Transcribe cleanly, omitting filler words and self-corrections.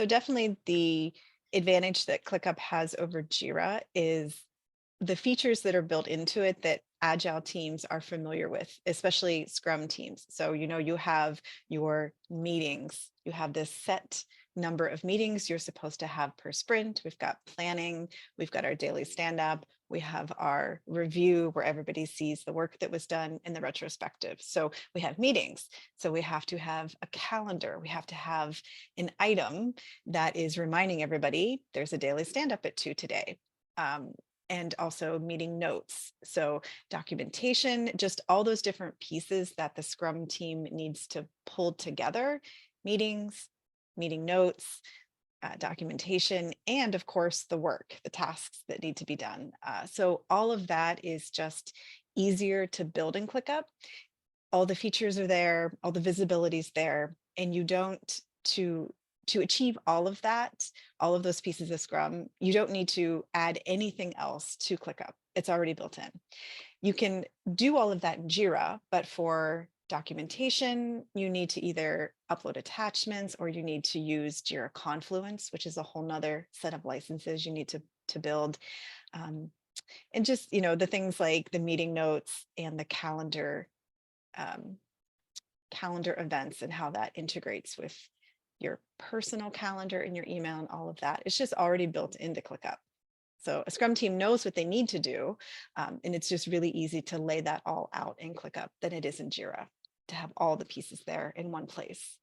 So definitely the advantage that ClickUp has over Jira is the features that are built into it that Agile teams are familiar with, especially Scrum teams. So, you have your meetings, you have this set number of meetings you're supposed to have per sprint. We've got planning, we've got our daily stand up, we have our review where everybody sees the work that was done in the retrospective. So we have meetings. So we have to have a calendar, we have to have an item that is reminding everybody there's a daily stand up at 2 today. And also meeting notes. So documentation, just all those different pieces that the Scrum team needs to pull together, meetings, meeting notes, documentation, and of course the work, the tasks that need to be done. So all of that is just easier to build in ClickUp. All the features are there, all the visibility is there, and you don't to achieve all of that, all of those pieces of Scrum, you don't need to add anything else to ClickUp. It's already built in. You can do all of that in Jira, but for documentation, you need to either upload attachments or you need to use Jira Confluence, which is a whole nother set of licenses you need to build. And just, the things like the meeting notes and the um, calendar events and how that integrates with your personal calendar and your email and all of that. It's just already built into ClickUp. So a Scrum team knows what they need to do. And it's just really easy to lay that all out in ClickUp than it is in Jira to have all the pieces there in one place.